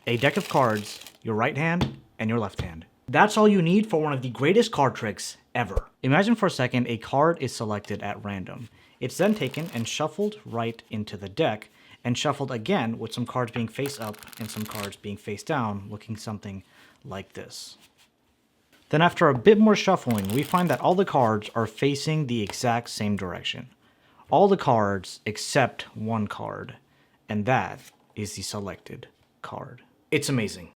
a deck of cards, your right hand and your left hand. That's all you need for one of the greatest card tricks ever. Imagine for a second a card is selected at random. It's then taken and shuffled right into the deck, and shuffled again with some cards being face up and some cards being face down, looking something like this. Then after a bit more shuffling, we find that all the cards are facing the exact same direction. All the cards except one card, and that is the selected card. It's amazing.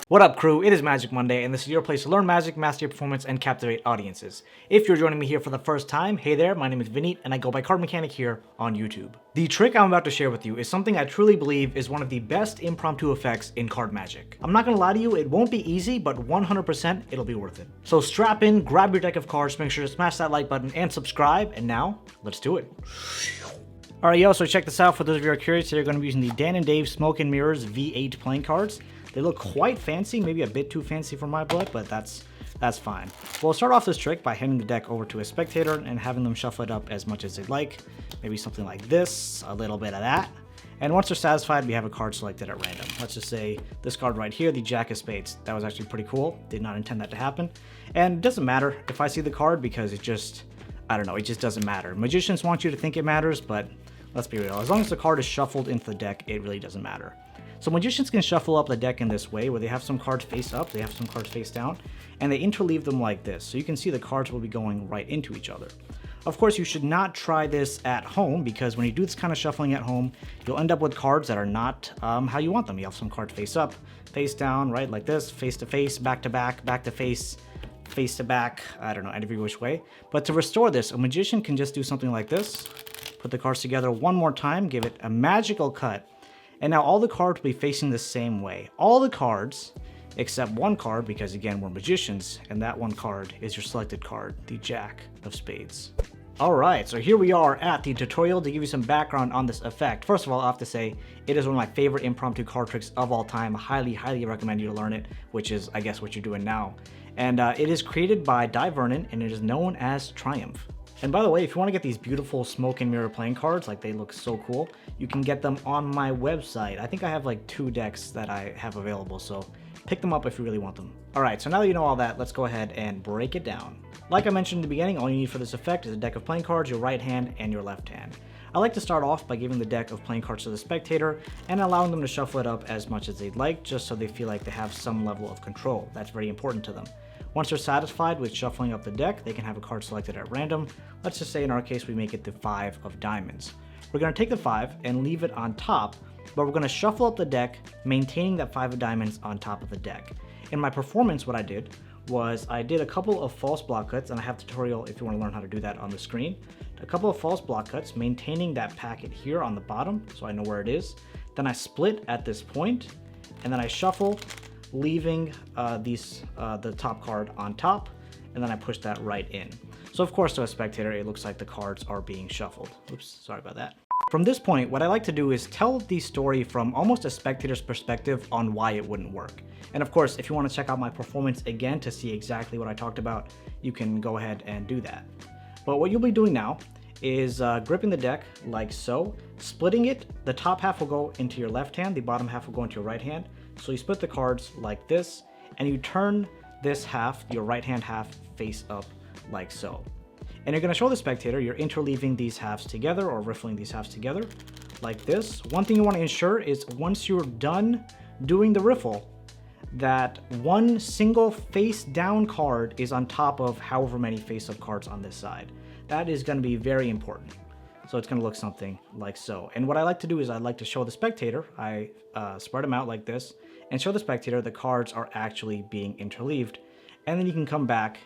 What up, crew? It is Magic Monday, and this is your place to learn magic, master your performance, and captivate audiences. If you're joining me here for the first time, hey there, my name is Vineet, and I go by CardMechanic here on YouTube. The trick I'm about to share with you is something I truly believe is one of the best impromptu effects in card magic. I'm not gonna lie to you, it won't be easy, but 100% it'll be worth it. So strap in, grab your deck of cards, make sure to smash that like button and subscribe, and now, let's do it. Alright, yo, so check this out. For those of you who are curious, they're going to be using the Dan and Dave Smoke and Mirrors V8 playing cards. They look quite fancy, maybe a bit too fancy for my blood, but that's fine. We'll start off this trick by handing the deck over to a spectator and having them shuffle it up as much as they'd like. Maybe something like this, a little bit of that. And once they're satisfied, we have a card selected at random. Let's just say this card right here, the Jack of Spades. That was actually pretty cool. Did not intend that to happen. And it doesn't matter if I see the card because it just, I don't know, it just doesn't matter. Magicians want you to think it matters, but let's be real. As long as the card is shuffled into the deck, it really doesn't matter. So magicians can shuffle up the deck in this way, where they have some cards face up, they have some cards face down, and they interleave them like this. So you can see the cards will be going right into each other. Of course, you should not try this at home, because when you do this kind of shuffling at home, you'll end up with cards that are not how you want them. You have some cards face up, face down, right, like this, face to face, back to back, back to face to back, I don't know, every which way. But to restore this, a magician can just do something like this, put the cards together one more time, give it a magical cut, and now all the cards will be facing the same way. All the cards, except one card, because again, we're magicians, and that one card is your selected card, the Jack of Spades. Alright, so here we are at the tutorial to give you some background on this effect. First of all, I have to say, it is one of my favorite impromptu card tricks of all time. I highly recommend you to learn it, which is, I guess, what you're doing now. And it is created by Di Vernon, and it is known as Triumph. And by the way, if you want to get these beautiful smoke and mirror playing cards, like they look so cool, you can get them on my website. I think I have like 2 decks that I have available, so pick them up if you really want them. Alright, so now that you know all that, let's go ahead and break it down. Like I mentioned in the beginning, all you need for this effect is a deck of playing cards, your right hand and your left hand. I like to start off by giving the deck of playing cards to the spectator and allowing them to shuffle it up as much as they'd like, just so they feel like they have some level of control. That's very important to them. Once they're satisfied with shuffling up the deck, they can have a card selected at random. Let's just say in our case we make it the 5 of diamonds. We're going to take the 5 and leave it on top, but we're going to shuffle up the deck, maintaining that 5 of diamonds on top of the deck. In my performance, what I did was I did a couple of false block cuts, and I have a tutorial if you want to learn how to do that on the screen. A couple of false block cuts, maintaining that packet here on the bottom so I know where it is. Then I split at this point, and then I shuffle, leaving the top card on top, and then I push that right in. So of course, to a spectator, it looks like the cards are being shuffled. Oops, sorry about that. From this point, what I like to do is tell the story from almost a spectator's perspective on why it wouldn't work. And of course, if you want to check out my performance again to see exactly what I talked about, you can go ahead and do that. But what you'll be doing now is gripping the deck like so, splitting it. The top half will go into your left hand, the bottom half will go into your right hand. So you split the cards like this, and you turn this half, your right hand half, face up like so. And you're going to show the spectator you're interleaving these halves together, or riffling these halves together like this. One thing you want to ensure is once you're done doing the riffle, that one single face down card is on top of however many face up cards on this side. That is going to be very important. So it's going to look something like so. And what I like to do is I like to show the spectator, I spread them out like this, and show the spectator the cards are actually being interleaved. And then you can come back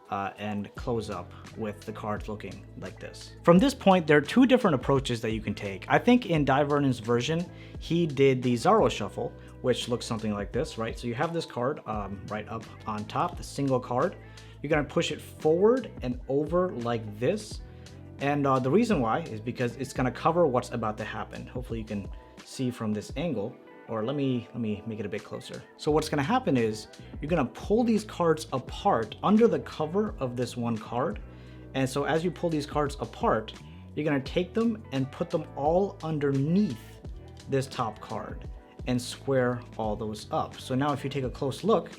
and close up with the cards looking like this. From this point, there are 2 different approaches that you can take. I think in Di Vernon's version, he did the Zorro shuffle, which looks something like this, right? So you have this card right up on top, the single card. You're gonna push it forward and over like this. And the reason why is because it's gonna cover what's about to happen. Hopefully you can see from this angle, or let me make it a bit closer. So what's gonna happen is you're gonna pull these cards apart under the cover of this one card. And so as you pull these cards apart, you're gonna take them and put them all underneath this top card. and square all those up. So now if you take a close look,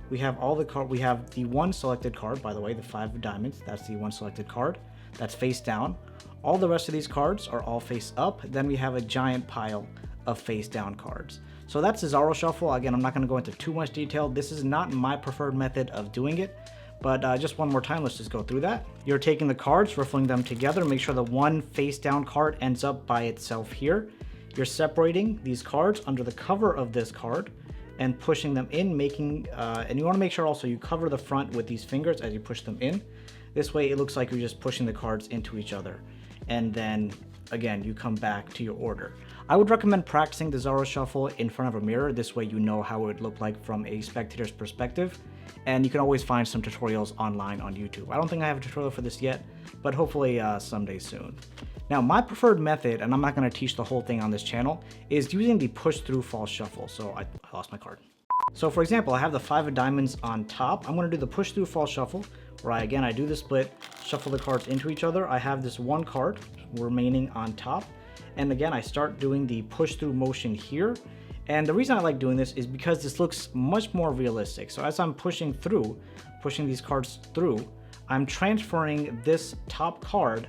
we have all the we have the one selected card, by the way, the 5 of diamonds, that's the one selected card, that's face down. All the rest of these cards are all face up. Then we have a giant pile of face down cards. So that's the Zorro shuffle. Again, I'm not going to go into too much detail. This is not my preferred method of doing it, but just one more time, let's just go through that. You're taking the cards, riffling them together, make sure the one face down card ends up by itself here. You're separating these cards under the cover of this card and pushing them in, making, and you want to make sure also you cover the front with these fingers as you push them in. This way it looks like you're just pushing the cards into each other. And then again, you come back to your order. I would recommend practicing the Zorro shuffle in front of a mirror. This way you know how it would look like from a spectator's perspective. And you can always find some tutorials online on YouTube. I don't think I have a tutorial for this yet, but hopefully someday soon. Now, my preferred method, and I'm not going to teach the whole thing on this channel, is using the push through false shuffle. So I lost my card. So for example, I have the 5 of diamonds on top. I'm going to do the push through false shuffle, where I do the split, shuffle the cards into each other. I have this one card remaining on top. And again, I start doing the push through motion here. And the reason I like doing this is because this looks much more realistic. So as I'm pushing these cards through, I'm transferring this top card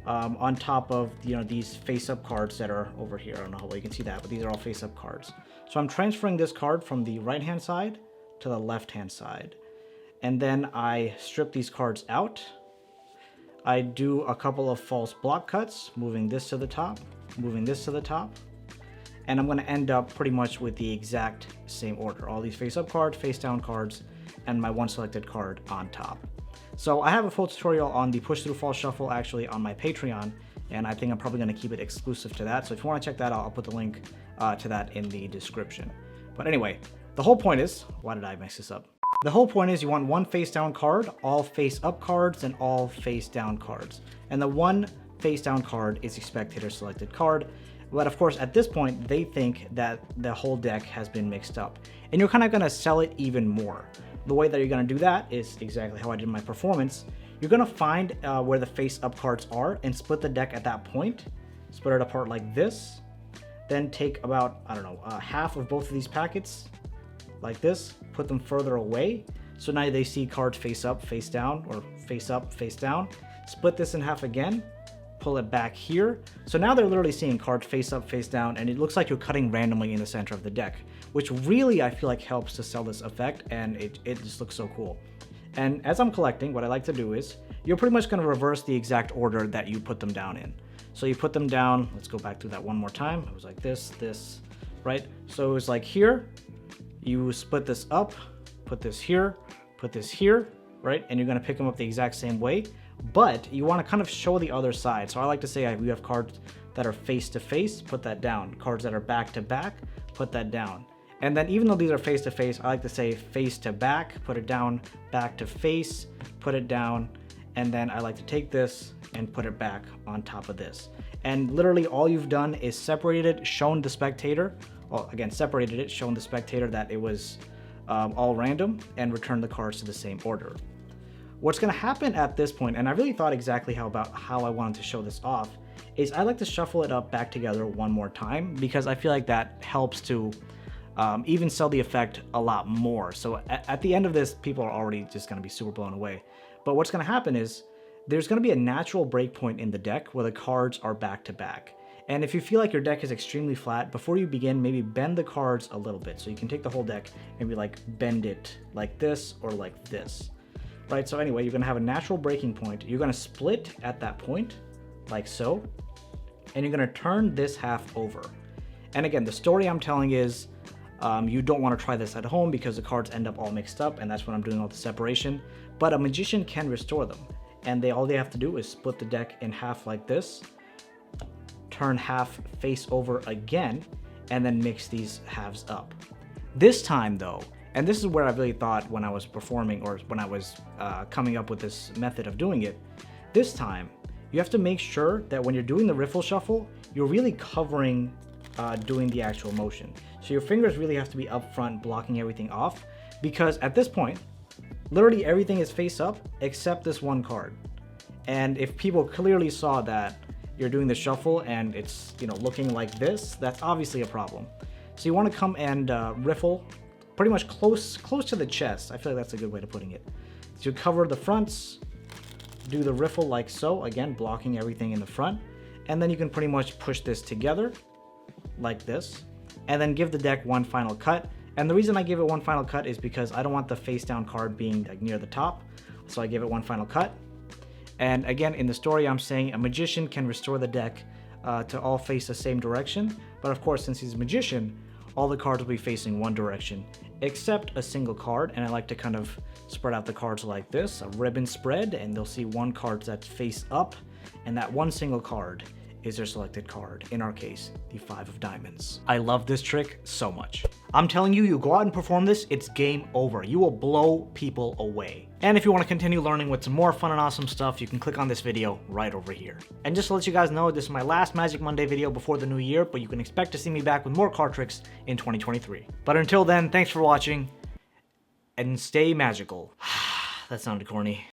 on top of these face-up cards that are over here. I don't know how well you can see that, but these are all face-up cards. So I'm transferring this card from the right-hand side to the left-hand side. And then I strip these cards out. I do a couple of false block cuts, moving this to the top, moving this to the top. And I'm going to end up pretty much with the exact same order. All these face-up cards, face-down cards, and my one selected card on top. So I have a full tutorial on the push-through false shuffle actually on my Patreon, and I think I'm probably going to keep it exclusive to that. So if you want to check that out, I'll put the link to that in the description. But anyway, the whole point is, why did I mess this up? The whole point is you want one face-down card, all face-up cards, and all face-down cards. And the one face-down card is the spectator selected card. But of course, at this point, they think that the whole deck has been mixed up. And you're kind of going to sell it even more. The way that you're going to do that is exactly how I did my performance. You're going to find where the face-up cards are and split the deck at that point. Split it apart like this. Then take about, I don't know, half of both of these packets like this. Put them further away. So now they see cards face up, face down, or face up, face down. Split this in half again. Pull it back here. So now they're literally seeing cards face up, face down, and it looks like you're cutting randomly in the center of the deck, which really I feel like helps to sell this effect, and it just looks so cool. And as I'm collecting, what I like to do is, you're pretty much going to reverse the exact order that you put them down in. So you put them down, let's go back through that one more time. It was like this, right? So it was like here, you split this up, put this here, right? And you're going to pick them up the exact same way. But you want to kind of show the other side. So I like to say we have cards that are face to face, put that down. Cards that are back to back, put that down. And then even though these are face to face, I like to say face to back, put it down, back to face, put it down. And then I like to take this and put it back on top of this. And literally all you've done is separated it, shown the spectator, well, again, separated it, shown the spectator that it was all random, and returned the cards to the same order. What's going to happen at this point, and I really thought exactly how I wanted to show this off, is I like to shuffle it up back together one more time, because I feel like that helps to even sell the effect a lot more. So at the end of this, people are already just going to be super blown away. But what's going to happen is there's going to be a natural break point in the deck where the cards are back to back. And if you feel like your deck is extremely flat, before you begin, maybe bend the cards a little bit. So you can take the whole deck and be like bend it like this or like this. Right, so anyway, you're going to have a natural breaking point. You're going to split at that point, like so, and you're going to turn this half over. And again, the story I'm telling is you don't want to try this at home because the cards end up all mixed up, and that's when I'm doing all the separation. But a magician can restore them, and all they have to do is split the deck in half like this, turn half face over again, and then mix these halves up. This time, though, and this is where I really thought when I was performing, or when I was coming up with this method of doing it, this time you have to make sure that when you're doing the riffle shuffle, you're really covering doing the actual motion. So your fingers really have to be up front, blocking everything off, because at this point, literally everything is face up except this one card. And if people clearly saw that you're doing the shuffle and it's looking like this, that's obviously a problem. So you want to come and riffle pretty much close to the chest. I feel like that's a good way to putting it. So you cover the fronts, do the riffle like so, again blocking everything in the front, and then you can pretty much push this together like this, and then give the deck one final cut. And the reason I give it one final cut is because I don't want the face down card being like near the top, so I give it one final cut. And again, in the story I'm saying a magician can restore the deck to all face the same direction, but of course since he's a magician, all the cards will be facing one direction except a single card, and I like to kind of spread out the cards like this, a ribbon spread, and they'll see one card that's face up, and that one single card is their selected card, in our case, the 5 of diamonds. I love this trick so much. I'm telling you, you go out and perform this, it's game over. You will blow people away. And if you want to continue learning with some more fun and awesome stuff, you can click on this video right over here. And just to let you guys know, this is my last Magic Monday video before the new year, but you can expect to see me back with more card tricks in 2023. But until then, thanks for watching, and stay magical. That sounded corny.